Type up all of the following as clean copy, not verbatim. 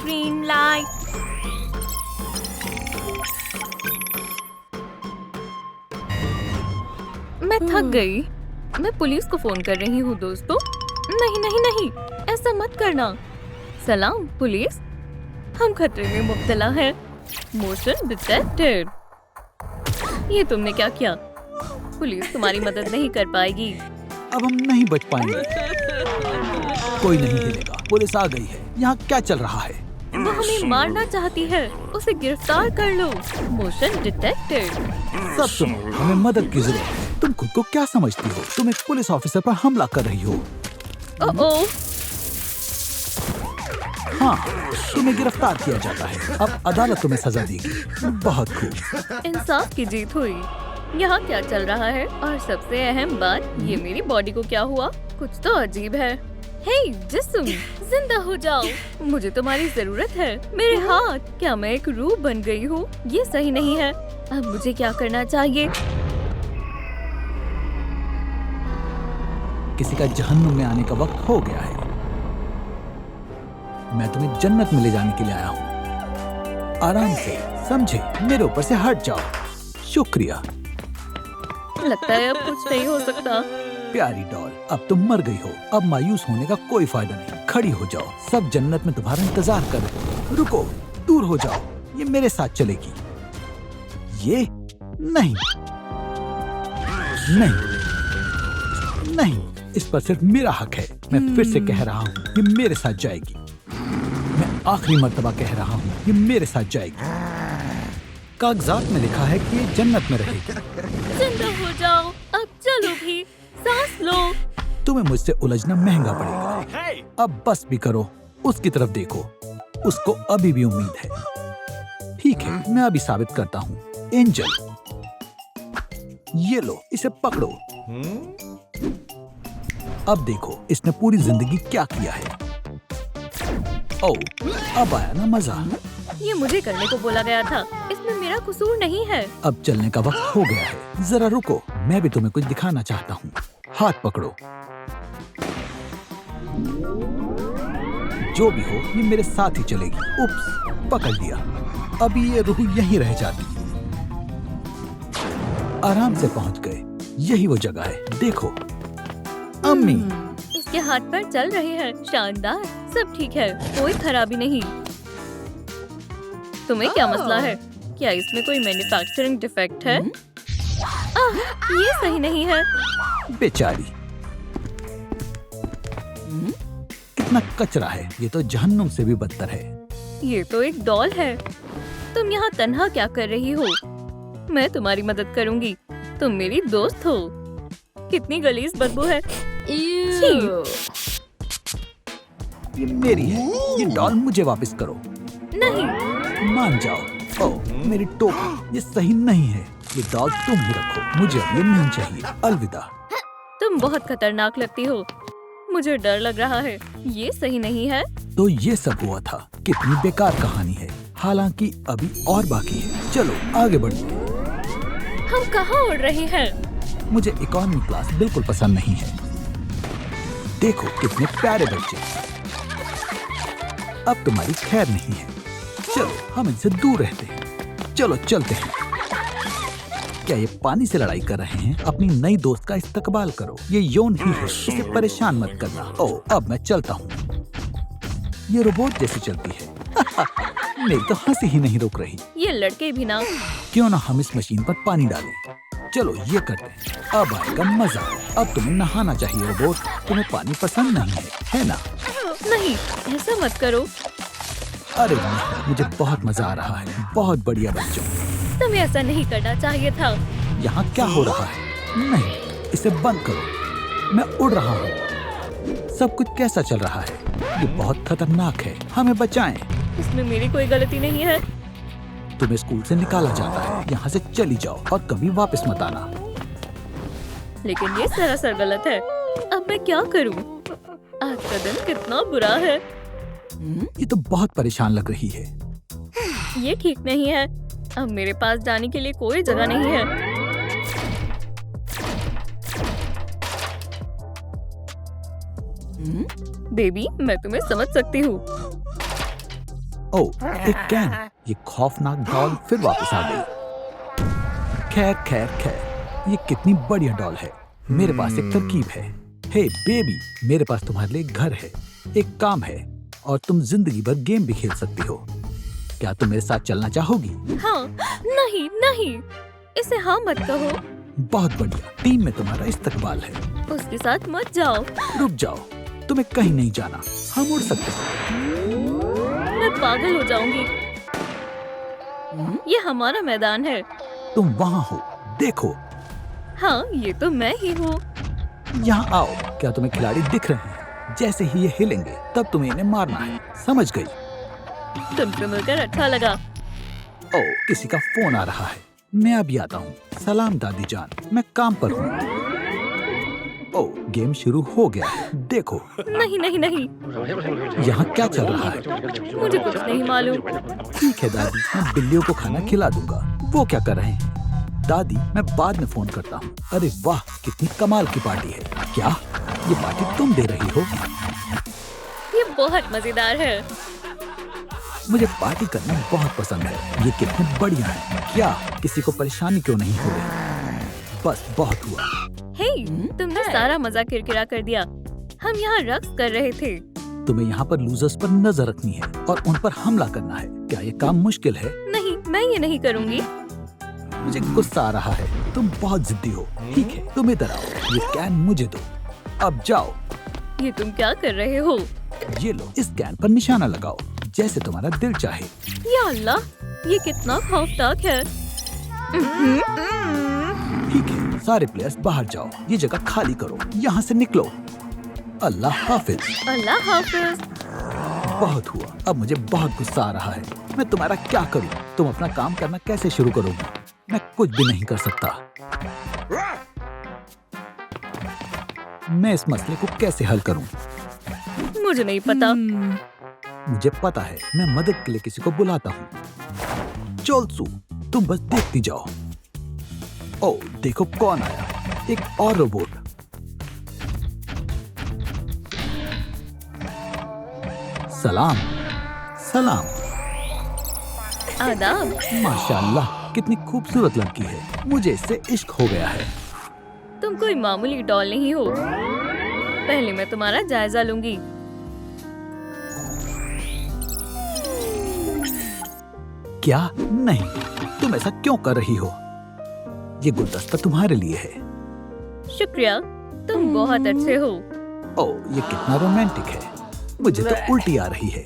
Green light. मैं थक गई। मैं पुलिस को फोन कर रही हूँ दोस्तों। नहीं नहीं नहीं, ऐसा मत करना। सलाम पुलिस, हम खतरे में मुब्तला हैं। Motion detected. ये तुमने क्या किया? पुलिस तुम्हारी मदद नहीं कर पाएगी। अब हम नहीं बच पाएंगे। कोई नहीं हिलेगा। पुलिस आ गई है। यहाँ क्या चल रहा है? वो हमें मारना चाहती है। उसे गिरफ्तार कर लो। Motion detected. सब सुनो, हमें मदद की जरूरत है। तुम खुद को क्या समझती हो? तुम एक पुलिस ऑफिसर पर हमला कर रही हो। ओह, हाँ, तुम्हें गिरफ्तार किया जाता है। अब अदालत तुम्हें सजा देगी। बहुत खूब। इंसाफ की जीत हुई। यहाँ क्या चल रहा है? और सबसे अहम बात, ये मेरी बॉडी को क्या हुआ? कुछ तो अजीब है। हे जिस्म, जिंदा हो जाओ। मुझे तुम्हारी जरूरत है। मेरे हाथ, क्या मैं एक रूह बन गई हूँ? ये सही नहीं है। अब मुझे क्या करना चाहिए? किसी का जहन्नुम में आने का वक्त हो गया है। मैं तुम्हें जन्नत में ले जाने के लिए आया हूँ। आराम से, समझे? मेरे ऊपर से हट जाओ। शुक्रिया। लगता है अब कुछ नहीं हो सकता। प्यारी डॉल, अब तुम मर गई हो। अब मायूस होने का कोई फायदा नहीं। खड़ी हो जाओ। सब जन्नत में तुम्हारा इंतजार कर रहे हैं। रुको, दूर हो जाओ। ये मेरे साथ चलेगी। ये नहीं, नहीं, नहीं। इस पर सिर्फ मेरा हक है। मैं फिर से कह रहा हूँ, ये मेरे साथ जाएगी। मैं आखिरी मर्तबा कह रहा हूँ, ये मेरे साथ जाएगी। कागजात में लिखा है कि ये जन्नत में रहेगी। जिंदा हो जाओ। अब चलो भी, सांस लो। तुम्हें मुझसे उलझना महंगा पड़ेगा। अब बस भी करो। उसकी तरफ देखो। उसको अभी भी उम्मीद है। ठीक है, मैं अभी साबित करता हूँ। एंजल, ये लो, इसे पकड़ो। अब देखो, इसने पूरी जिंदगी क्या किया है। ओह, अब आया ना मजा। ये मुझे करने को बोला गया था। इसमें मेरा कसूर नहीं है। अब चलने का वक्त हो गया है। जरा रुको, मैं भी तुम्हें कुछ दिखाना चाहता हूँ। हाथ पकड़ो। जो भी हो, ये मेरे साथ ही चलेगी। उप्स, पकड़ लिया। अभी ये रूह यहीं रह जाती। आराम से पहुंच गए। यही वो जगह है। देखो, अम्मी। इसके हाथ पर चल रहे हैं। शानदार, सब ठीक है, कोई खराबी नहीं। तुम्हें क्या मसला है? क्या इसमें कोई मैन्युफैक्चरिंग डिफेक्ट है? ये सही नहीं है। बेचारी, कितना कचरा है। ये तो जहन्नुम से भी बदतर है। ये तो एक डॉल है। तुम यहाँ तन्हा क्या कर रही हो? मैं तुम्हारी मदद करूँगी। तुम मेरी दोस्त हो। कितनी गलीज बदबू है। छी। ये मेरी है। ये डॉल मुझे वापस करो। नहीं। मान जाओ। ओह, मेरी टोपी, ये सही नहीं है। ये डॉल तुम ही रखो। मुझे अब ये नहीं चाहिए। अलविदा। तुम बहुत खतरनाक लगती हो। मुझे डर लग रहा है। ये सही नहीं है। तो ये सब हुआ था। कितनी बेकार कहानी है। हालांकि अभी और बाकी है। चलो आगे बढ़ते। हम कहाँ उड़ रहे हैं? मुझे इकोनॉमी क्लास बिल्कुल पसंद नहीं है। देखो कितने प्यारे बच्चे। अब तुम्हारी खैर नहीं है। चलो हम इनसे दूर रहते हैं। चलो चलते हैं। क्या ये पानी से लड़ाई कर रहे हैं? अपनी नई दोस्त का इस्तकबाल करो। ये यौन ही है। इसे परेशान मत करना। ओह, अब मैं चलता हूँ। ये रोबोट जैसी चलती है। मेरी तो हंसी ही नहीं रुक रही। ये लड़के भी ना। क्यों ना हम इस मशीन पर पानी डालें। चलो ये करते हैं। अब आएगा मजा। अब तुम्हें नहाना चाहिए रोबोट। तुम्हें पानी पसंद नहीं है ना? नहीं, ऐसा मत करो। अरे नहीं, मुझे बहुत मजा आ रहा है। बहुत बढ़िया बच्चों। तुम्हें ऐसा नहीं करना चाहिए था। यहाँ क्या हो रहा है? नहीं, इसे बंद करो। मैं उड़ रहा हूँ। सब कुछ कैसा चल रहा है? ये बहुत खतरनाक है। हमें बचाएं। इसमें मेरी कोई गलती नहीं है। तुम्हें स्कूल से निकाला जाता है। यहाँ से चली जाओ और कभी वापस मत आना। लेकिन ये सरासर गलत है। अब मैं क्या करूं? आज का दिन कितना बुरा है। ये तो बहुत परेशान लग रही है। ये ठीक नहीं है। अब मेरे पास जाने के लिए कोई जगह नहीं है। बेबी, मैं तुम्हें समझ सकती हूँ। ओह, एक कैन। ये खौफनाक डॉल फिर वापस आ गई। खैर खैर खैर, ये कितनी बढ़िया डॉल है। मेरे पास एक तरकीब है। हे बेबी, मेरे पास तुम्हारे लिए एक घर है, एक काम है, और तुम जिंदगी भर गेम भी खेल सकती हो। क्या तुम मेरे साथ चलना चाहोगी? हाँ, नहीं नहीं, इसे हाँ मत कहो। बहुत बढ़िया, टीम में तुम्हारा इस्तकबाल है। उसके साथ मत जाओ। रुक जाओ, तुम्हें कहीं नहीं जाना, हम उड़ सकते हैं। मैं पागल हो जाऊंगी। ये हमारा मैदान है। तुम वहाँ हो, देखो। हाँ, ये तो मैं ही हूँ। यहाँ आओ। क्या तुम्हें खिलाड़ी दिख रहे हैं? जैसे ही ये हिलेंगे तब तुम्हें इन्हें मारना है, समझ गई? तुमसे मिलकर अच्छा लगा। ओह, किसी का फोन आ रहा है। मैं अभी आता हूँ। सलाम दादी जान, मैं काम पर हूँ। ओह, गेम शुरू हो गया है, देखो। नहीं नहीं नहीं, यहाँ क्या चल रहा है? मुझे कुछ नहीं मालूम। ठीक है दादी, मैं बिल्लियों को खाना खिला दूंगा। वो क्या कर रहे हैं? दादी, मैं बाद में फोन करता हूँ। अरे वाह, कितनी कमाल की पार्टी है। क्या ये पार्टी तुम दे रही हो? ये बहुत मजेदार है। मुझे पार्टी करना बहुत पसंद है। ये कितने बढ़िया है। क्या किसी को परेशानी क्यों नहीं हो रही? बस बहुत हुआ। हे, तुमने सारा मजा किरकिरा कर दिया। हम यहाँ रक्स कर रहे थे। तुम्हें यहाँ पर लूजर्स पर नजर रखनी है और उन पर हमला करना है। क्या ये काम मुश्किल है? नहीं, मैं ये नहीं करूँगी। मुझे गुस्सा आ रहा है। तुम बहुत जिद्दी हो। ठीक है, तुम इधर आओ। ये कैन मुझे दो। अब जाओ। ये तुम क्या कर रहे हो? ये लो, इस कैन पर निशाना लगाओ, जैसे तुम्हारा दिल चाहे। या अल्लाह, ये कितना खौफनाक है। ठीक है, सारे प्लेयर्स बाहर जाओ। ये जगह खाली करो। यहाँ से निकलो। अल्लाह हाफिज। अल्लाह हाफिज। बहुत हुआ। अब मुझे बहुत गुस्सा आ रहा है। मैं तुम्हारा क्या करूं? तुम अपना काम करना कैसे शुरू करोगी? मैं कुछ भी नहीं कर सकता। मैं इस मसले को कैसे हल करूं? मुझे नहीं पता। मुझे पता है। मैं मदद के लिए किसी को बुलाता हूँ। चोलसू, तुम बस देखती जाओ। ओह, देखो कौन आया। एक और रोबोट। सलाम। सलाम। आदाब। माशाल्लाह, कितनी खूबसूरत लड़की है। मुझे इससे इश्क हो गया है। तुम कोई मामूली डॉल नहीं हो। पहले मैं तुम्हारा जायजा लूंगी। क्या? नहीं, तुम ऐसा क्यों कर रही हो? ये गुलदस्ता तुम्हारे लिए है। शुक्रिया, तुम बहुत अच्छे हो। ओह, ये कितना रोमांटिक है। मुझे तो उल्टी आ रही है।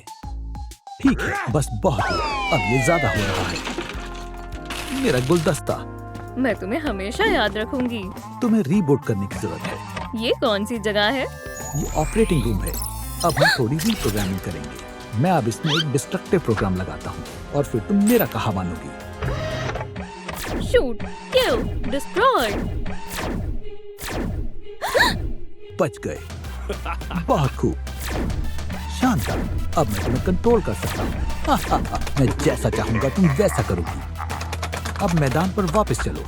ठीक है, बस बहुत हुआ। अब ये ज्यादा हो रहा है। मेरा गुलदस्ता। मैं तुम्हें हमेशा याद रखूंगी। तुम्हें रीबूट करने की जरूरत है। ये कौन सी जगह है? ये ऑपरेटिंग रूम है। अब हम थोड़ी रीप्रोग्रामिंग करेंगे। मैं अब इसमें एक डिस्ट्रक्टिव प्रोग्राम लगाता हूँ और फिर तुम मेरा कहा मानोगी। शूट, किल, डिस्ट्रॉय। बच गए। बहुत खूब। शानदार। अब मैं तुम्हें कंट्रोल कर सकता हूँ। मैं जैसा चाहूंगा तुम वैसा करोगी। अब मैदान पर वापस चलो,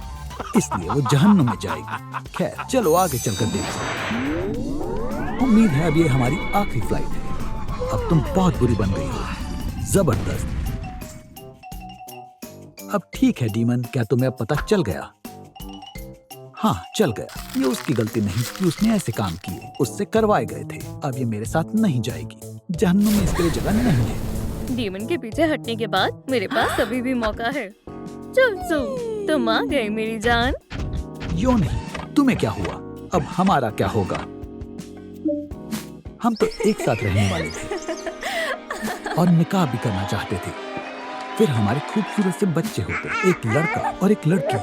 इसलिए वो जहन्नुम में जाएगी। खैर, चलो आगे चलकर देखो। उम्मीद है अब ये हमारी आखिरी फ्लाइट है। अब तुम बहुत बुरी बन गई हो। जबरदस्त। अब ठीक है डीमन, क्या तुम्हें अब पता चल गया? हाँ, चल गया। ये उसकी गलती नहीं कि उसने ऐसे काम किए, उससे करवाए गए थे। अब ये मेरे साथ नहीं जाएगी। जहन्नुम में इसके लिए जगह नहीं है। डीमन के पीछे हटने के बाद मेरे पास अभी भी मौका है। चुलसू, तुम आ गए मेरी जान। यो नहीं, तुम्हें क्या हुआ? अब हमारा क्या होगा? हम तो एक साथ रहने वाले थे और निकाह भी करना चाहते थे। फिर हमारे खूबसूरत से बच्चे होते, एक लड़का और एक लड़की।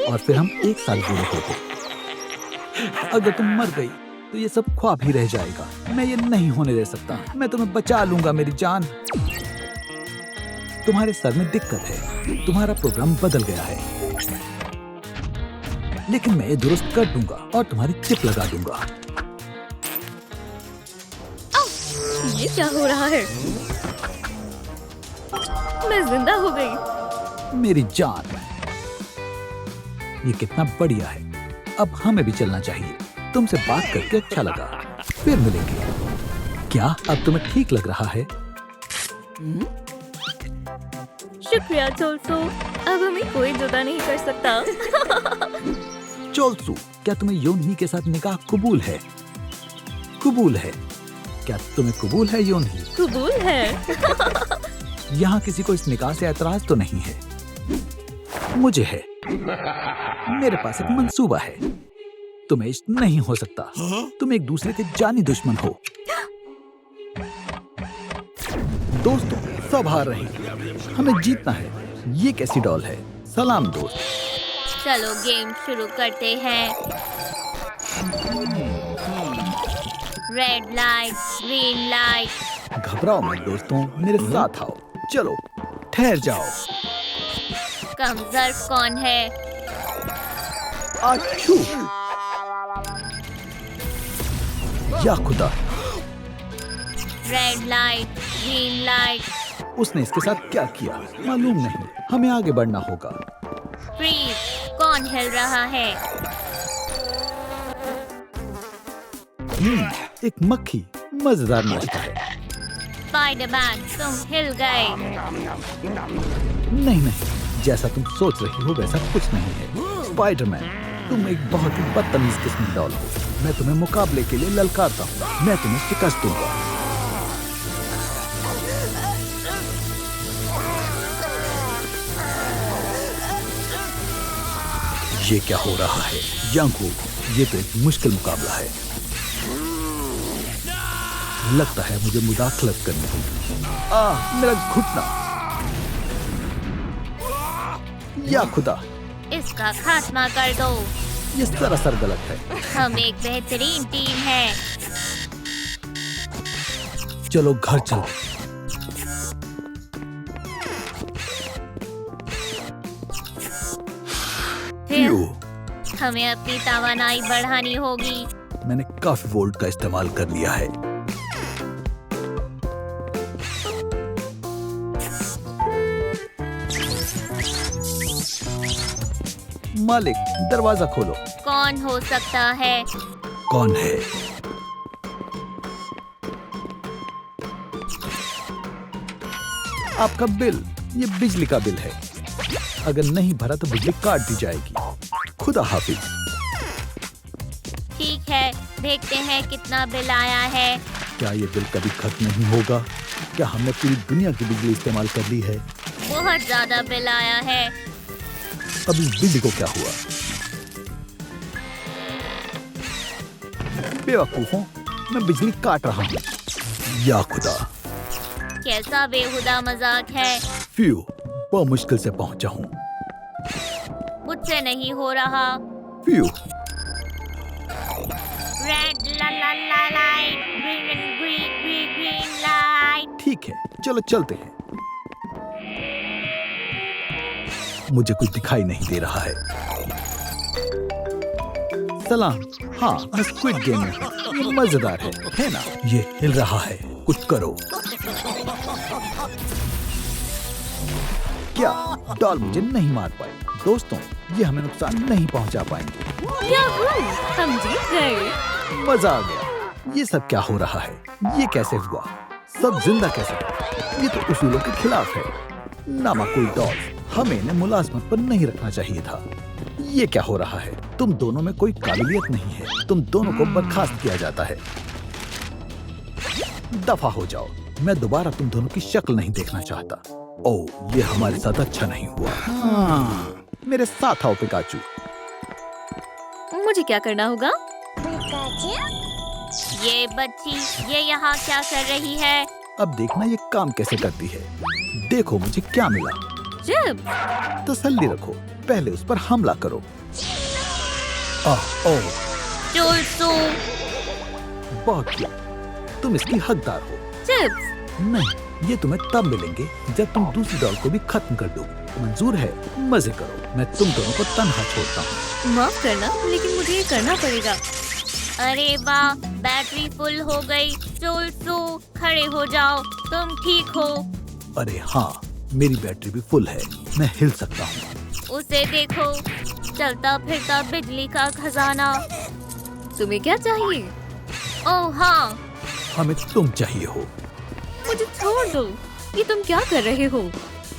और फिर हम एक साल बूढ़े होते। अगर तुम मर गई तो ये सब ख्वाब ही रह जाएगा। मैं ये नहीं होने दे सकता। मैं तुम्हें बचा लूंगा मेरी जान। तुम्हारे सर में दिक्कत है। तुम्हारा प्रोग्राम बदल गया है, लेकिन मैं ये दुरुस्त कर दूंगा और तुम्हारी चिप लगा दूंगा। ये क्या हो रहा है? मैं जिंदा हो गई। मेरी जान, ये कितना बढ़िया है। अब हमें भी चलना चाहिए। तुमसे बात करके अच्छा लगा। फिर मिलेंगे। क्या अब तुम्हें ठीक लग रहा है? शुक्रिया चोलसू, अब हमें कोई जुदा नहीं कर सकता। चोलसू, क्या तुम्हें योनही के साथ निकाह कबूल है? कबूल है। क्या तुम्हें कबूल है योनही? कबूल है। यहाँ किसी को इस निकाह से ऐतराज तो नहीं है? मुझे है। मेरे पास एक मंसूबा है। तुम्हें इश्क नहीं हो सकता। तुम एक दूसरे के जानी दुश्मन हो। दोस्तों, सब हार रहे हैं। हमें जीतना है। ये कैसी डॉल है? सलाम दोस्त। चलो गेम शुरू करते हैं। Red light, green light. घबराओ मत दोस्तों, मेरे साथ आओ। चलो, ठहर जाओ। कमजोर कौन है? आछू! या खुदा! Red light, green light. उसने इसके साथ क्या किया मालूम नहीं। हमें आगे बढ़ना होगा। फ्रीज, कौन हिल रहा है? एक मक्खी। मजेदार नाश्ता है। स्पाइडरमैन, तुम हिल गए। नहीं नहीं, जैसा तुम सोच रही हो वैसा कुछ नहीं है। स्पाइडरमैन, तुम एक बहुत ही बदतमीज किस्म की डॉल हो। मैं तुम्हें मुकाबले के लिए ललकारता हूँ। मैं तुम्हें शिकस्त दूंगा। ये क्या हो रहा है? यांगकुक, ये तो एक मुश्किल मुकाबला है। लगता है मुझे मुदाखलत करनी होगी। मेरा घुटना! या खुदा! इसका खात्मा कर दो। ये सरासर गलत है। हम एक बेहतरीन टीम है। चलो घर चलते। हमें अपनी तवानाई बढ़ानी होगी। मैंने काफी वोल्ट का इस्तेमाल कर लिया है। मालिक, दरवाजा खोलो। कौन हो सकता है? कौन है? आपका बिल। ये बिजली का बिल है। अगर नहीं भरा तो बिजली काट दी जाएगी। खुदा हाफिज। ठीक है, देखते हैं कितना बिल आया है। क्या ये बिल कभी खत्म नहीं होगा? क्या हमने पूरी दुनिया की बिजली इस्तेमाल कर ली है? बहुत ज्यादा बिल आया है। अब इस बिजली को क्या हुआ? बेवकूफों, मैं बिजली काट रहा हूँ। या खुदा! कैसा बेहुदा मजाक है। फ्यू, बहुत मुश्किल से पहुंचा हूँ। मुझसे नहीं हो रहा। फ्यू! रेड ला ला ला light, green green green green light. ठीक है, चलो चलते हैं। मुझे कुछ दिखाई नहीं दे रहा है। सलाम। हाँ, मैं स्क्विड गेम में हूँ। ये मजेदार है ना? ये हिल रहा है। कुछ करो। क्या डॉल मुझे नहीं मार पाई? दोस्तों, ये हमें नुकसान नहीं पहुंचा पाएंगे। याहू! हम जीत गए। मजा आ गया। ये सब क्या हो रहा है? ये कैसे हुआ? सब जिंदा कैसे? ये तो उसूलों के खिलाफ है। नामाकुल डॉल, हमें इन्हें मुलाजमत पर नहीं रखना चाहिए था। ये क्या हो रहा है? तुम दोनों में कोई काबिलियत नहीं है। तुम दोनों को बर्खास्त किया जाता है। दफा हो जाओ। मैं दोबारा तुम दोनों की शक्ल नहीं देखना चाहता। ओह, ये हमारे साथ अच्छा नहीं हुआ। मेरे साथ आओ पिकाचू। मुझे क्या करना होगा? ये बच्ची, ये यहाँ क्या कर रही है? अब देखना ये काम कैसे करती है। देखो मुझे क्या मिला। चिप्स। तसल्ली रखो, पहले उस पर हमला करो। ओह, चोलसू। बहुत किया। तुम इसकी हकदार हो। चिप्स। नहीं, ये तुम्हें तब मिलेंगे जब तुम दूसरी डॉल को भी खत्म कर दोगे। मंजूर है? मजे करो। मैं तुम दोनों को तन्हा छोड़ता हूँ। माफ करना, लेकिन मुझे ये करना पड़ेगा। अरे वाह, बैटरी फुल हो गई। चोलसू, खड़े हो जाओ। तुम ठीक हो? अरे हाँ, मेरी बैटरी भी फुल है। मैं हिल सकता हूँ। उसे देखो, चलता फिरता बिजली का खजाना। तुम्हें क्या चाहिए? ओह हाँ, हमें तुम चाहिए हो। मुझे छोड़ दो। ये तुम क्या कर रहे हो?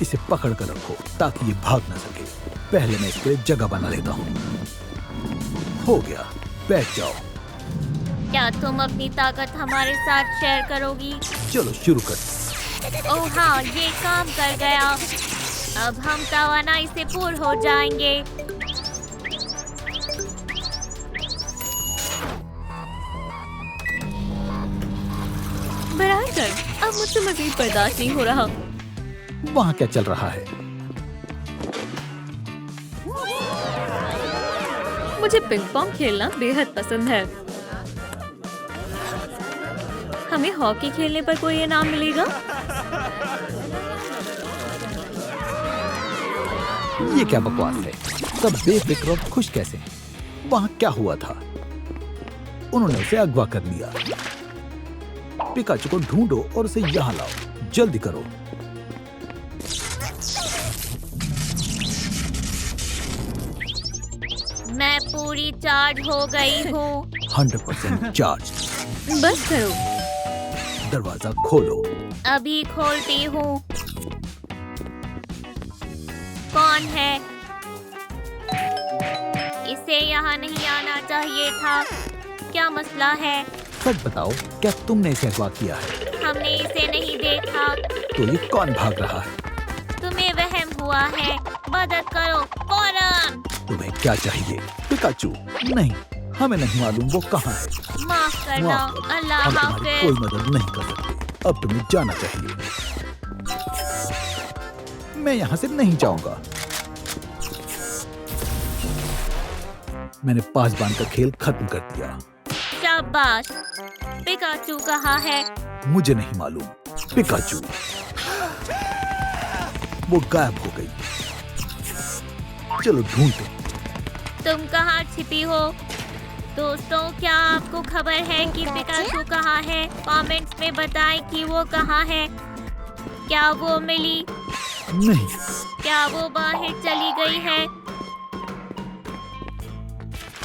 इसे पकड़ कर रखो ताकि ये भाग ना सके। पहले मैं इसके लिए जगह बना लेता हूँ। हो गया, बैठ जाओ। क्या तुम अपनी ताकत हमारे साथ शेयर करोगी? चलो शुरू कर। ओह हाँ, ये काम कर गया। अब हम तवानाई से पूर्ण हो जाएंगे। बराबर, अब मुझसे मजीद बर्दाश्त नहीं हो रहा। वहाँ क्या चल रहा है? मुझे पिंग पोंग खेलना बेहद पसंद है। हमें हॉकी खेलने पर कोई इनाम मिलेगा? ये क्या बकवास है? सब बेफिक्र और खुश कैसे हैं? वहाँ क्या हुआ था? उन्होंने उसे अगवा कर लिया। पिकाचू को ढूंढो और उसे यहाँ लाओ। जल्दी करो। मैं पूरी चार्ज हो गई हूँ। 100% चार्ज। बस करो। दरवाजा खोलो। अभी खोलती हूँ। कौन है? इसे यहाँ नहीं आना चाहिए था। क्या मसला है? सच बताओ, क्या तुमने इसे अगवा किया है? हमने इसे नहीं देखा। तो ये कौन भाग रहा है? तुम्हें वहम हुआ है। मदद करो फौरन। तुम्हें क्या चाहिए? पिकाचू? नहीं, हमें नहीं मालूम वो कहाँ है। माफ करना। माफ करो, अल्लाह हम तुम्हारी हाफिज। कोई मदद नहीं कर सकते। अब तुम्हें जाना चाहिए। मैं यहाँ से नहीं जाऊंगा। मैंने पासबान का खेल खत्म कर दिया। शाबाश। पिकाचू कहाँ है? मुझे नहीं मालूम। पिकाचू वो गायब हो गई। चलो ढूंढते। तुम कहाँ छिपी हो? दोस्तों, क्या आपको खबर है कि पिकाचू कहाँ है? कमेंट्स में बताएं कि वो कहाँ है। क्या वो मिली? नहीं। क्या वो बाहर चली गई है?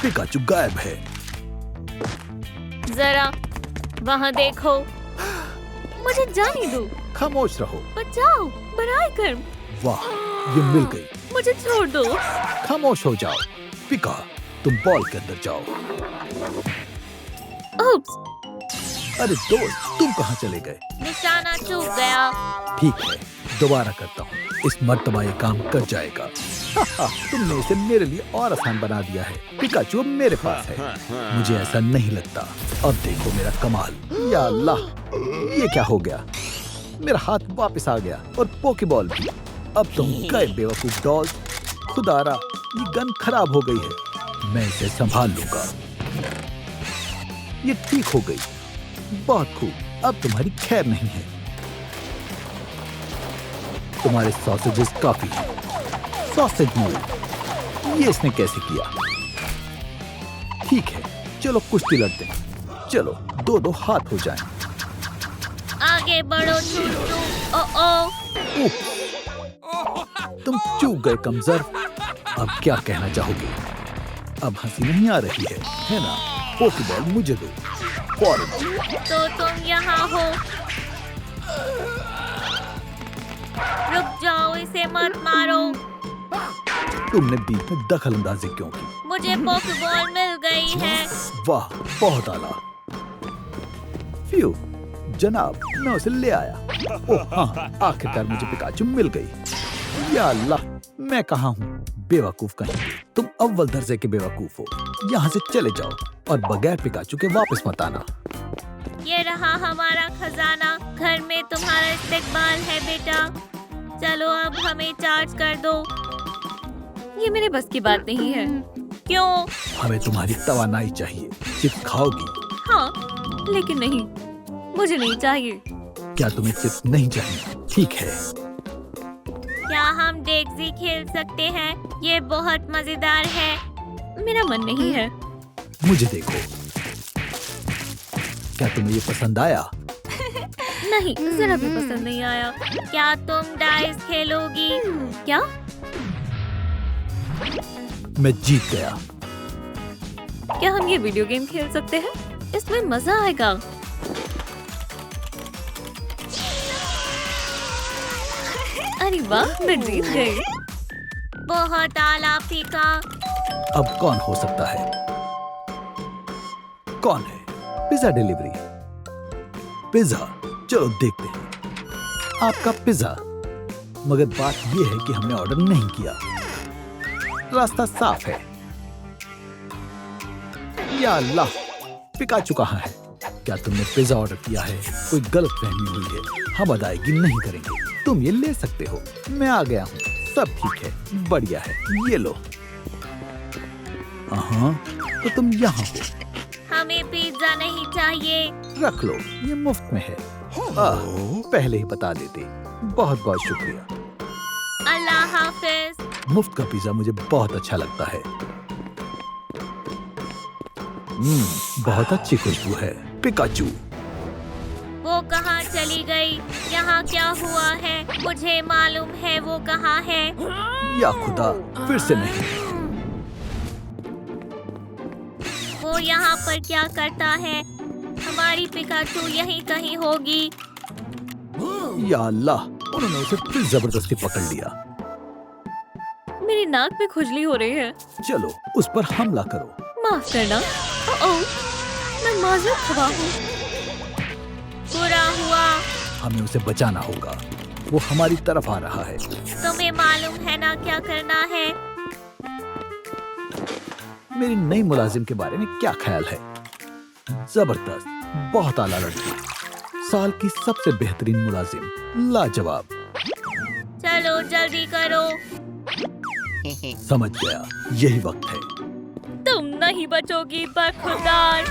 पिकाचू गायब है। जरा वहाँ देखो। मुझे जाने दो। खामोश रहो। बचाओ, बराए कर। वाह, ये मिल गई। मुझे छोड़ दो। खामोश हो जाओ। पिका, तुम बॉल के अंदर जाओ। उप्स, अरे दोस्त, तुम कहाँ चले गए? निशाना चूक गया। ठीक है, दोबारा करता हूँ। इस मर्तबा ये काम कर जाएगा। तुमने इसे मेरे लिए और आसान बना दिया है। पिकाचू अब मेरे पास है। मुझे ऐसा नहीं लगता। अब देखो मेरा कमाल। या अल्लाह, ये क्या हो गया? मेरा हाथ वापस आ गया और पोकेबॉल भी। अब तुम गए बेवकूफ डॉल्स। खुदारा, ये गन खराब हो गई है। मैं इसे संभाल लूंगा। ये ठीक हो गई। बहुत खूब। अब तुम्हारी खैर नहीं है। तुम्हारे सॉसेजेस काफी हैं। Sausage move. ये इसने कैसे किया? ठीक है, चलो कुश्ती लड़ते हैं। चलो, दो हाथ हो जाएं। आगे बढ़ो चूचू। ओ उफ, तुम चूक गए कमजोर। अब क्या कहना चाहोगे? अब हंसी नहीं आ रही है ना? पोकेबॉल मुझे दो फौरन। तो तुम यहाँ हो। रुक जाओ, इसे मत मारो। तुमने बीच में दखल अंदाजी क्यों की? मुझे पोकेबॉल मिल गई है। वाह, बहुत आला। फ्यू, जनाब, मैं उसे ले आया। ओह हाँ, आखिरकार मुझे पिकाचू मिल गई। या अल्लाह, मैं कहाँ हूँ? बेवकूफ कहीं। तुम अव्वल दर्जे के बेवकूफ हो। यहाँ से चले जाओ और बगैर पिकाचू के वापस मत आना। ये रहा हमारा खजाना। घर में तुम्हारा इस्तेकबाल है बेटा। चलो अब हमें चार्ज कर दो। ये मेरे बस की बात नहीं है। क्यों? हमें तुम्हारी तवानाई चाहिए। चिप्स खाओगी? हाँ, लेकिन नहीं, मुझे नहीं चाहिए। क्या तुम्हें चिप्स नहीं चाहिए? ठीक है। क्या हम डेक्सी खेल सकते हैं? ये बहुत मजेदार है। मेरा मन नहीं है। मुझे देखो। क्या तुम्हें ये पसंद आया? नहीं, जरा भी पसंद नहीं आया। क्या तुम डाइस खेलोगी? क्या? मैं जीत गया। क्या हम ये वीडियो गेम खेल सकते हैं? इसमें मजा आएगा। अरे वाह, मैं जीत गई। बहुत आला फीका। अब कौन हो सकता है? कौन है? Pizza delivery. पिज्जा, चलो देखते हैं। आपका पिज्जा। मगर बात यह है कि हमने ऑर्डर नहीं किया। रास्ता साफ है। या अल्लाह, पिकाचू कहाँ है? क्या तुमने पिज्जा ऑर्डर किया है? कोई गलतफहमी हुई है। हम अदायगी नहीं करेंगे। तुम ये ले सकते हो। मैं आ गया हूँ। सब ठीक है, बढ़िया है। ये लो। हाँ, तो तुम यहाँ हो। हमें पिज्जा नहीं चाहिए। रख लो, ये मुफ्त में है। पहले ही बता देते। बहुत बहुत शुक्रिया। अल्लाह हाफिज। मुफ्त का पिज्जा मुझे बहुत अच्छा लगता है। बहुत अच्छी खुशबू है। पिकाचू, वो कहाँ चली गई? यहाँ क्या हुआ है? मुझे मालूम है वो कहाँ है। या खुदा, फिर से नहीं। वो यहाँ पर क्या करता है? हमारी पिकाचू यहीं कहीं होगी। या अल्लाह, उन्होंने उसे फिर जबरदस्ती पकड़ लिया। मेरी नाक में खुजली हो रही है। चलो, उस पर हमला करो। माफ करना। ओह, मैं माजूर खवा हूँ। बुरा हुआ। हमें उसे बचाना होगा। वो हमारी तरफ आ रहा है। तुम्हें मालूम है ना क्या करना है? मेरी नई मुलाजिम के बारे में क्या ख्याल है? जबरदस्त, बहुत आला लड़की, साल की सबसे बेहतरीन मुलाजिम, लाजवाब। चलो जल्दी करो। समझ गया, यही वक्त है। तुम नहीं बचोगी बरखुरदार।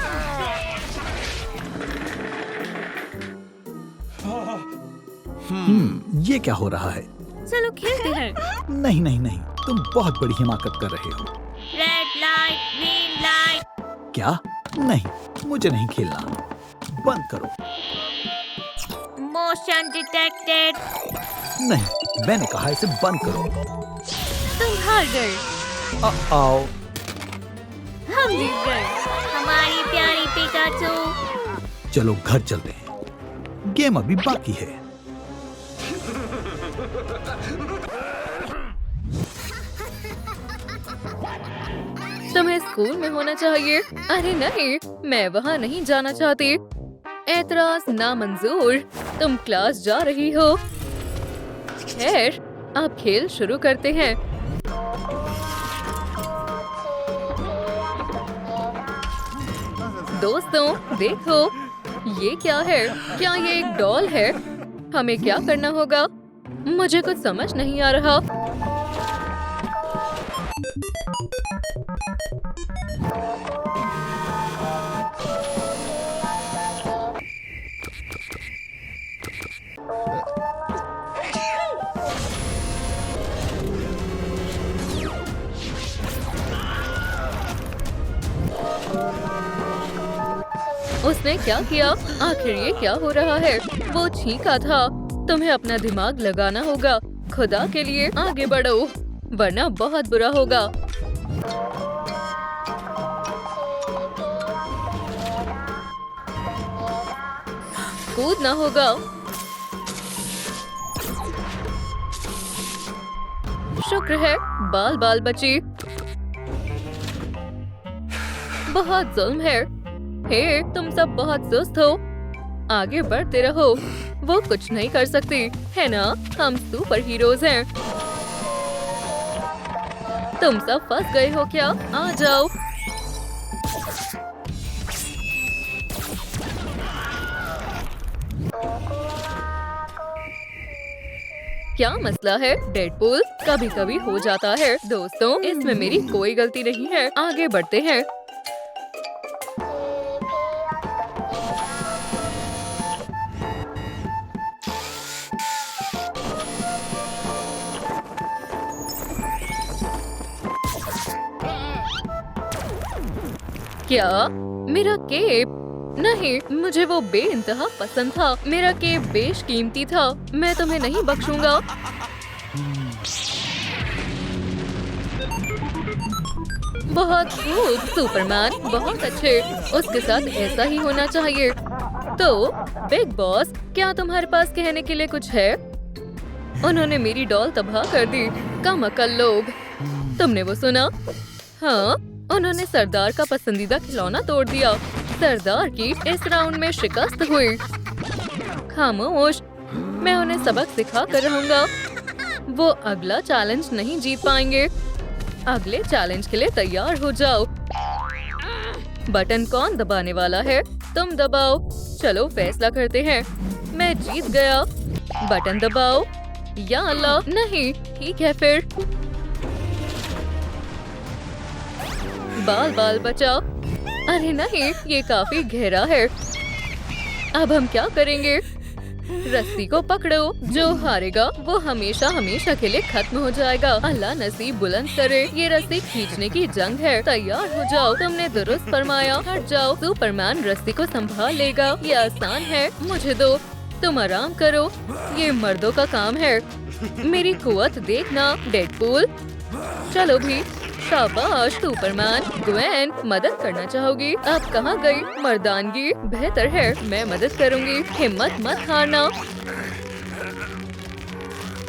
ये क्या हो रहा है? चलो खेलते हैं। नहीं नहीं नहीं, तुम बहुत बड़ी हिमाकत कर रहे हो। Red light, green light. क्या? नहीं, मुझे नहीं खेलना। बंद करो। Motion detected. नहीं, मैंने कहा इसे बंद करो। तुम हार गए। आओ। हम जीत गए। हमारी प्यारी पिकाचू। चलो घर चलते हैं। गेम अभी बाकी है। तुम्हें स्कूल में होना चाहिए। अरे नहीं, मैं वहाँ नहीं जाना चाहती। एतराज नामंजूर। तुम क्लास जा रही हो। खैर, अब खेल शुरू करते हैं। दोस्तों, देखो, ये क्या है? क्या ये एक डॉल है? हमें क्या करना होगा? मुझे कुछ समझ नहीं आ रहा। उसने क्या किया? आखिर ये क्या हो रहा है? वो छींका था। तुम्हें अपना दिमाग लगाना होगा। खुदा के लिए आगे बढ़ो, वरना बहुत बुरा होगा। कूदना होगा। शुक्र है बाल बाल बची। बहुत जुल्म है। हे, तुम सब बहुत सुस्त हो। आगे बढ़ते रहो। वो कुछ नहीं कर सकती, है ना? हम सुपर हीरोज हैं। तुम सब फंस गए हो क्या? आ जाओ। क्या मसला है? डेडपूल कभी कभी हो जाता है। दोस्तों, इसमें मेरी कोई गलती नहीं है। आगे बढ़ते हैं। क्या? मेरा केप? नहीं, मुझे वो बेइंतहा पसंद था। मेरा केप बेशकीमती था। मैं तुम्हें नहीं बख्शूंगा। बहुत खूब सुपरमैन, बहुत अच्छे। उसके साथ ऐसा ही होना चाहिए। तो बिग बॉस, क्या तुम्हारे पास कहने के लिए कुछ है? उन्होंने मेरी डॉल तबाह कर दी। कम अकल लोग। तुमने वो सुना? हाँ, उन्होंने सरदार का पसंदीदा खिलौना तोड़ दिया। सरदार की इस राउंड में शिकस्त हुई। खामोश, मैं उन्हें सबक सिखा कर रहूंगा। वो अगला चैलेंज नहीं जीत पाएंगे। अगले चैलेंज के लिए तैयार हो जाओ। बटन कौन दबाने वाला है? तुम दबाओ। चलो फैसला करते हैं। मैं जीत गया। बटन दबाओ। या अल्लाह, नहीं। ठीक है फिर। बाल बाल बचाओ। अरे नहीं, ये काफी गहरा है। अब हम क्या करेंगे? रस्सी को पकड़ो। जो हारेगा वो हमेशा हमेशा के लिए खत्म हो जाएगा। अल्लाह नसीब बुलंद करे। ये रस्सी खींचने की जंग है। तैयार हो जाओ। तुमने दुरुस्त फरमाया। हट जाओ। सुपरमैन रस्सी को संभाल लेगा। ये आसान है। मुझे दो। तुम आराम करो। ये मर्दों का काम है। मेरी कुव्वत देखना डेडपूल। चलो भी। शाबाश सुपरमैन। ग्वेन, मदद करना चाहोगी? अब कहाँ गई मर्दानगी? बेहतर है, मैं मदद करूँगी। हिम्मत मत हारना।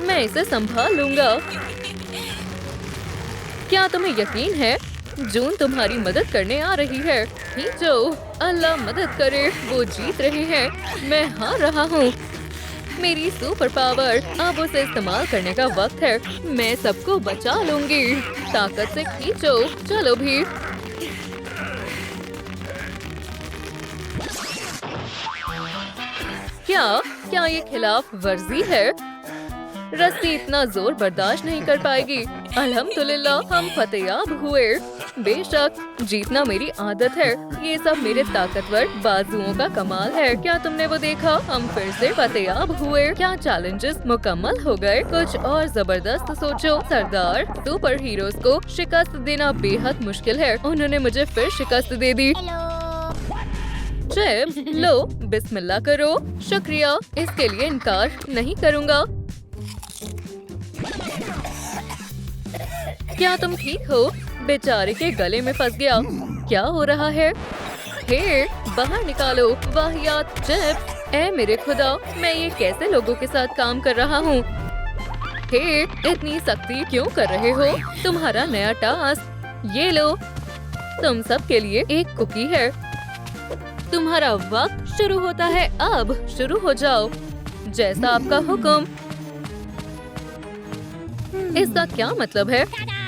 मैं इसे संभाल लूँगा। क्या तुम्हें यकीन है? जून तुम्हारी मदद करने आ रही है। खींचो। अल्लाह मदद करे। वो जीत रहे हैं। मैं हार रहा हूँ। मेरी सुपर पावर। अब उसे इस्तेमाल करने का वक्त है। मैं सबको बचा लूंगी। ताकत से खींचो। चलो भी। क्या ये खिलाफ वर्जी है? रस्सी इतना जोर बर्दाश्त नहीं कर पाएगी। अल्हम्दुलिल्लाह, हम फतेयाब हुए। बेशक, जीतना मेरी आदत है। ये सब मेरे ताकतवर बाजुओं का कमाल है। क्या तुमने वो देखा? हम फिर से फतेयाब हुए। क्या चैलेंजेस मुकम्मल हो गए? कुछ और जबरदस्त सोचो। सरदार, सुपर हीरोज को शिकस्त देना बेहद मुश्किल है। उन्होंने मुझे फिर शिकस्त दे दी। चैब, लो, बिस्मिल्लाह करो। शुक्रिया, इसके लिए इनकार नहीं करूँगा। क्या तुम ठीक हो? बेचारे के गले में फंस गया। क्या हो रहा है? हे, बाहर निकालो। वाहियात चिप्स। ऐ मेरे खुदा, मैं ये कैसे लोगों के साथ काम कर रहा हूँ? हे, इतनी सख्ती क्यों कर रहे हो? तुम्हारा नया टास्क। ये लो। तुम सब के लिए एक कुकी है। तुम्हारा वक्त शुरू होता है। अब शुरू हो जाओ। जैसा आपका हुक्म। इसका क्या मतलब है?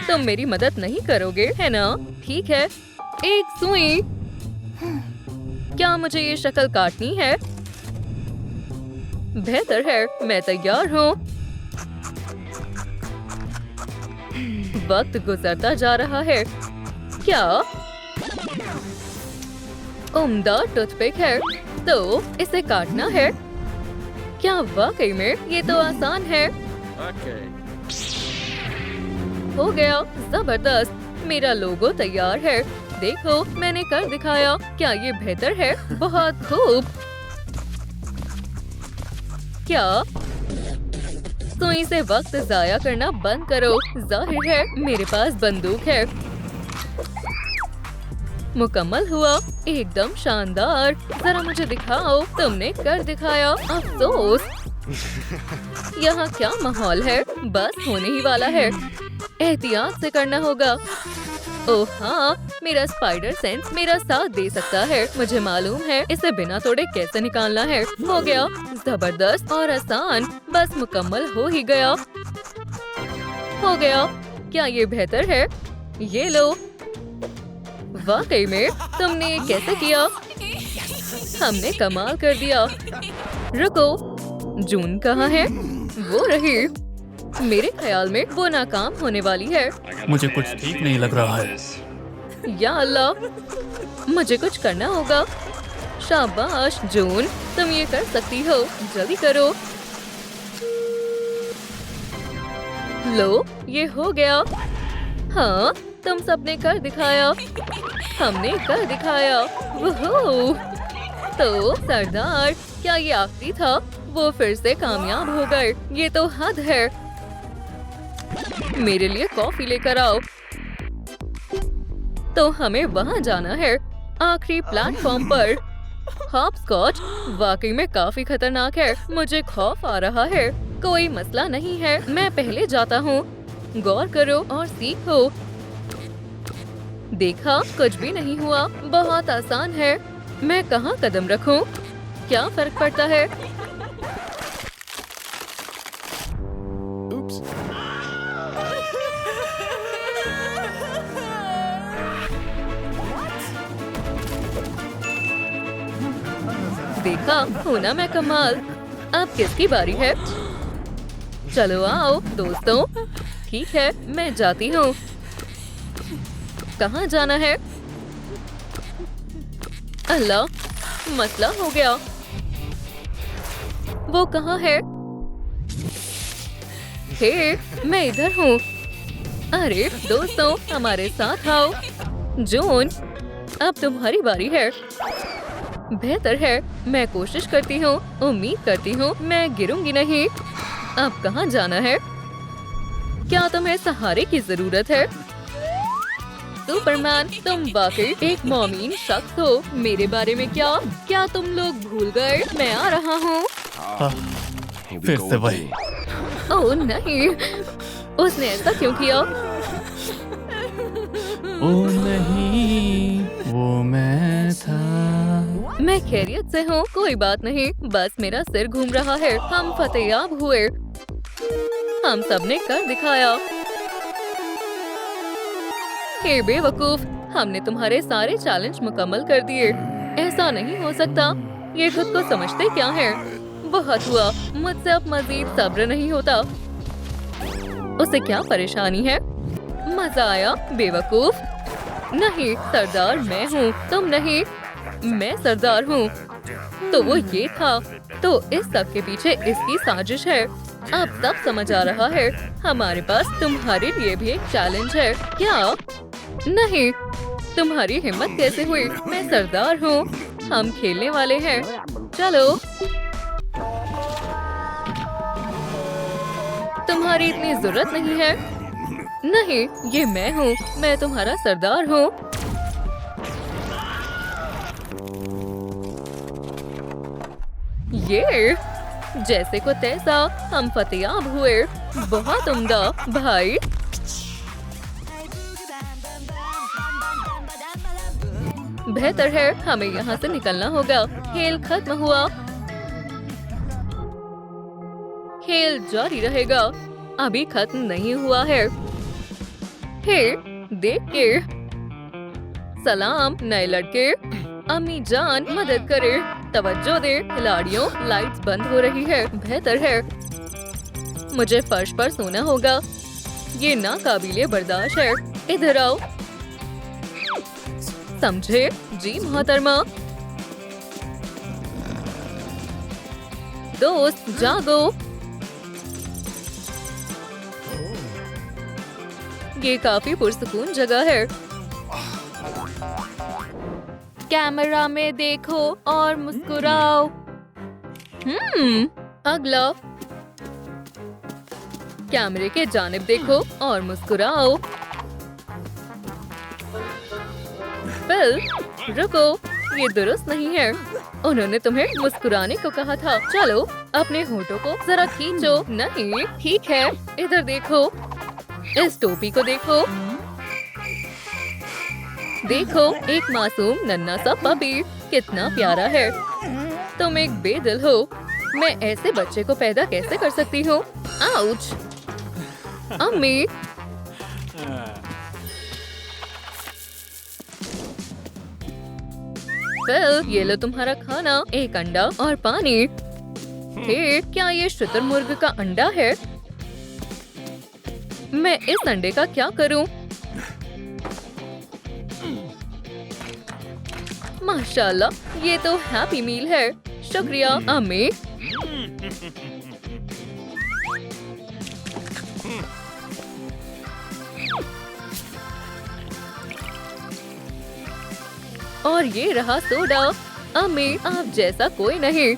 तुम मेरी मदद नहीं करोगे, है ना? ठीक है। एक सुई। क्या मुझे ये शक्ल काटनी है? बेहतर है, मैं तैयार हूँ। वक्त गुजरता जा रहा है। क्या? उम्दा टूथपिक है, तो इसे काटना है। क्या वाकई में? ये तो आसान है। हो गया। जबरदस्त। मेरा लोगो तैयार है। देखो, मैंने कर दिखाया। क्या ये बेहतर है? बहुत खूब। क्या? सुई से वक्त जाया करना बंद करो। जाहिर है मेरे पास बंदूक है। मुकम्मल हुआ। एकदम शानदार। जरा मुझे दिखाओ। तुमने कर दिखाया। अफसोस। यहाँ क्या माहौल है? बस होने ही वाला है। एहतियात से करना होगा। ओह हाँ, मेरा स्पाइडर सेंस मेरा साथ दे सकता है। मुझे मालूम है इसे बिना तोड़े कैसे निकालना है। हो गया। जबरदस्त और आसान। बस मुकम्मल हो ही गया। हो गया। क्या ये बेहतर है? ये लो। वाकई में? तुमने ये कैसे किया? हमने कमाल कर दिया। रुको, जून कहाँ है? वो रही। मेरे ख्याल में वो नाकाम होने वाली है। मुझे कुछ ठीक नहीं लग रहा है। या अल्लाह, मुझे कुछ करना होगा। शाबाश जून, तुम ये कर सकती हो। जल्दी करो। लो, ये हो गया। हाँ, तुम सबने कर दिखाया। हमने कर दिखाया। वोहो! तो सरदार, क्या ये आखिरी था? वो फिर से कामयाब हो गए। ये तो हद है। मेरे लिए कॉफी लेकर आओ। तो हमें वहाँ जाना है, आखिरी प्लेटफॉर्म पर। हॉपस्कॉच वाकई में काफी खतरनाक है। मुझे खौफ आ रहा है। कोई मसला नहीं है, मैं पहले जाता हूँ। गौर करो और सीखो। देखा, कुछ भी नहीं हुआ। बहुत आसान है। मैं कहाँ कदम रखूं? क्या फर्क पड़ता है? देखा, होना मैं कमाल। अब किसकी बारी है? चलो आओ दोस्तों। ठीक है, मैं जाती हूँ। कहाँ जाना है? अल्लाह, मसला हो गया। वो कहाँ है? हे, मैं इधर हूँ। अरे दोस्तों, हमारे साथ आओ। जून, अब तुम्हारी बारी है। बेहतर है, मैं कोशिश करती हूँ। उम्मीद करती हूँ मैं गिरूंगी नहीं। अब कहाँ जाना है? क्या तुम्हें सहारे की जरूरत है? सुपरमैन, तुम वाकई एक मौमीन शख्स हो। मेरे बारे में क्या तुम लोग भूल गए? मैं आ रहा हूँ। फिर से वही। ओह नहीं, उसने ऐसा क्यों किया? ओ नहीं, वो मैं था। मैं खैरियत से हूँ, कोई बात नहीं। बस मेरा सिर घूम रहा है। हम फतेयाब हुए। हम सबने कर दिखाया। हे बेवकूफ, हमने तुम्हारे सारे चैलेंज मुकम्मल कर दिए। ऐसा नहीं हो सकता। ये खुद को समझते क्या है? बहुत हुआ, मुझसे अब मजीद सब्र नहीं होता। उसे क्या परेशानी है? मजा आया बेवकूफ। नहीं, सरदार मैं हूँ, तुम नहीं। मैं सरदार हूँ। तो वो ये था। तो इस सब के पीछे इसकी साजिश है। अब सब समझ आ रहा है। हमारे पास तुम्हारे लिए भी एक चैलेंज है। क्या? नहीं, तुम्हारी हिम्मत कैसे हुई? मैं सरदार हूँ। हम खेलने वाले हैं। चलो। तुम्हारी इतनी जरूरत नहीं है। नहीं, ये मैं हूँ। मैं तुम्हारा सरदार हूँ। ये जैसे को तैसा, हम फतेयाब हुए। बहुत उम्दा भाई। बेहतर है, हमें यहाँ से निकलना होगा। खेल खत्म हुआ। खेल जारी रहेगा। अभी खत्म नहीं हुआ है। हे, देख के। सलाम नए लड़के। अम्मी जान, मदद करे। तवज्जो दे खिलाड़ियों, लाइट्स बंद हो रही है। बेहतर है, मुझे फर्श पर सोना होगा। ये नाकाबिले बर्दाश्त है। इधर आओ। समझे? जी मोहतरमा। दोस्त जागो। ये काफी पुरसुकून जगह है। कैमरा में देखो और मुस्कुराओ। अगला। कैमरे के जानिब देखो और मुस्कुराओ। फिल, रुको, ये दुरुस्त नहीं है। उन्होंने तुम्हें मुस्कुराने को कहा था। चलो, अपने होठों को जरा खींचो। नहीं, ठीक है, इधर देखो। इस टोपी को देखो। देखो, एक मासूम नन्हा सा पपी। कितना प्यारा है। तुम एक बेदिल हो। मैं ऐसे बच्चे को पैदा कैसे कर सकती हूँ? आउच! अम्मी! फिल, ये लो तुम्हारा खाना। एक अंडा और पानी। हे, क्या ये शुतुरमुर्ग का अंडा है? मैं इस अंडे का क्या करूं? माशाल्लाह, ये तो हैप्पी मील है। शुक्रिया अम्मी। और ये रहा सोडा। अम्मी, आप जैसा कोई नहीं।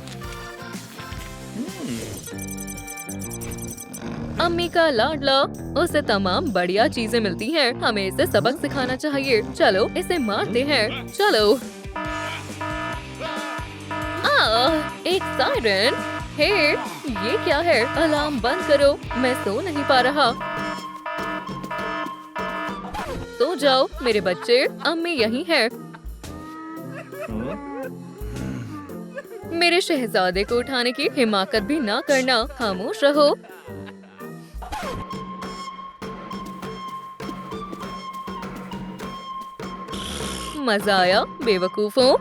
अम्मी का लाडला, उसे तमाम बढ़िया चीजें मिलती हैं। हमें इसे सबक सिखाना चाहिए। चलो, इसे मारते हैं। चलो। एक सायरन। हे, ये क्या है? अलार्म बंद करो, मैं सो नहीं पा रहा। सो जाओ मेरे बच्चे, अम्मी यहीं है। मेरे शहजादे को उठाने की हिमाकत भी ना करना, खामोश रहो। मजा आया बेवकूफों।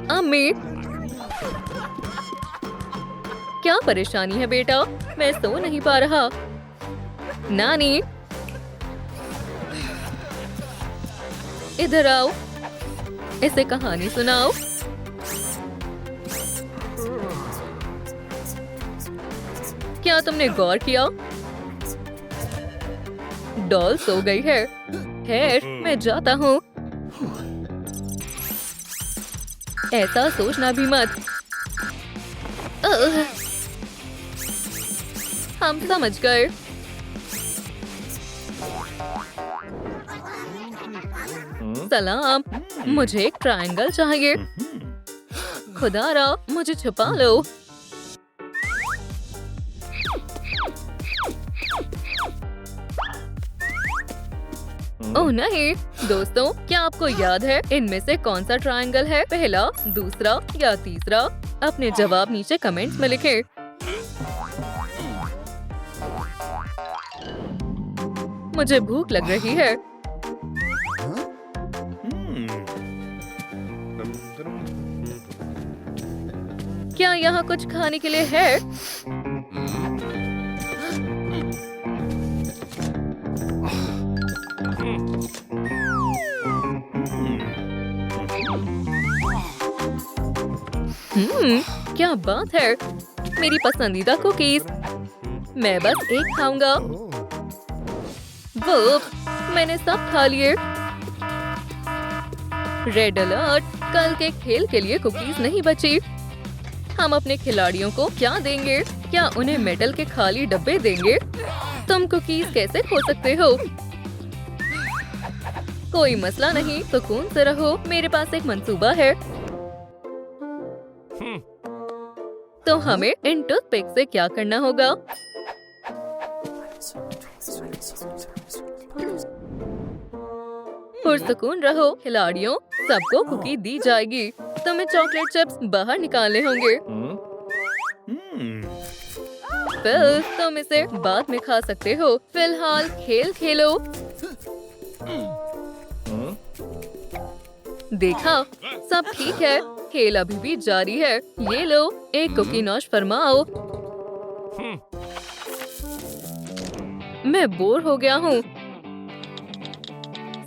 अम्मी, क्या परेशानी है बेटा? मैं सो नहीं पा रहा। नानी, इधर आओ, इसे कहानी सुनाओ। क्या तुमने गौर किया? डॉल सो गई है। खैर, मैं जाता हूँ। ऐसा सोचना भी मत। हम समझ गए। सलाम, मुझे एक ट्रायंगल चाहिए। खुदारा, मुझे छुपा लो। ओह नहीं दोस्तों, क्या आपको याद है इनमें से कौन सा ट्रायंगल है? पहला, दूसरा या तीसरा? अपने जवाब नीचे कमेंट्स में लिखें। मुझे भूख लग रही है। क्या यहाँ कुछ खाने के लिए है? क्या बात है, मेरी पसंदीदा कुकीज। मैं बस एक खाऊंगा। वो, मैंने सब खा लिए। रेड अलर्ट, कल के खेल के लिए कुकीज नहीं बची। हम अपने खिलाड़ियों को क्या देंगे? क्या उन्हें मेडल के खाली डब्बे देंगे? तुम कुकीज कैसे खो सकते हो? कोई मसला नहीं, सुकून से रहो, मेरे पास एक मंसूबा है। तो हमें इन टूथपिक से क्या करना होगा? पुरसुकून रहो खिलाड़ियों, सबको कुकी दी जाएगी। तुम्हें चॉकलेट चिप्स बाहर निकालने होंगे। फिर तुम इसे बाद में खा सकते हो। फिलहाल खेल खेलो। देखा, सब ठीक है, खेल अभी भी जारी है। ये लो, एक कुकी नौश फरमाओ। मैं बोर हो गया हूँ।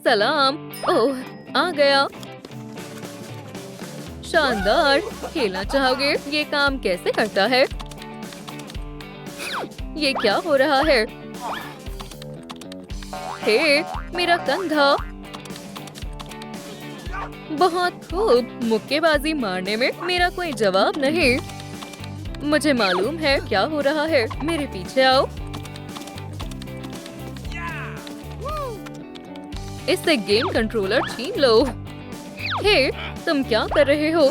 सलाम। ओह, आ गया। शानदार, खेलना चाहोगे? ये काम कैसे करता है? ये क्या हो रहा है? हे, मेरा कंधा। बहुत खूब, मुक्केबाजी मारने में मेरा कोई जवाब नहीं। मुझे मालूम है क्या हो रहा है। मेरे पीछे आओ। इससे गेम कंट्रोलर छीन लो। हे, तुम क्या कर रहे हो?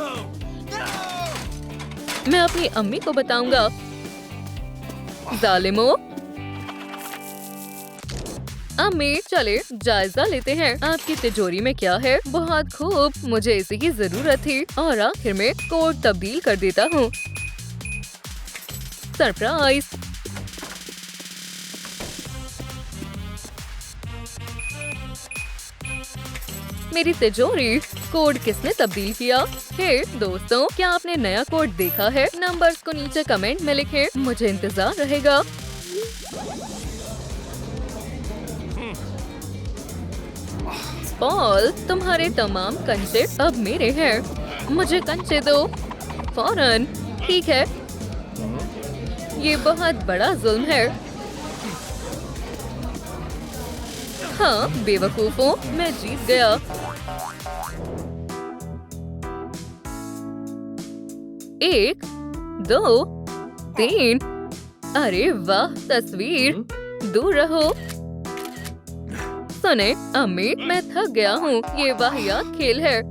मैं अपनी अम्मी को बताऊंगा। जालिमो। अम्मी, चले जायजा लेते हैं। आपकी तिजोरी में क्या है? बहुत खूब, मुझे इसी की जरूरत थी। और आखिर में कोड तब्दील कर देता हूँ। सरप्राइज। मेरी तिजोरी। कोड किसने तब्दील किया? हे दोस्तों, क्या आपने नया कोड देखा है? नंबर्स को नीचे कमेंट में लिखें, मुझे इंतजार रहेगा। पॉल, तुम्हारे तमाम कंचे अब मेरे हैं। मुझे कंचे दो फौरन। ठीक है, ये बहुत बड़ा जुल्म है। हाँ बेवकूफों, मैं जीत गया। एक, दो, तीन। अरे वाह, तस्वीर। दूर रहो। सुने अम्मी, मैं थक गया हूँ। ये वाहियात खेल है।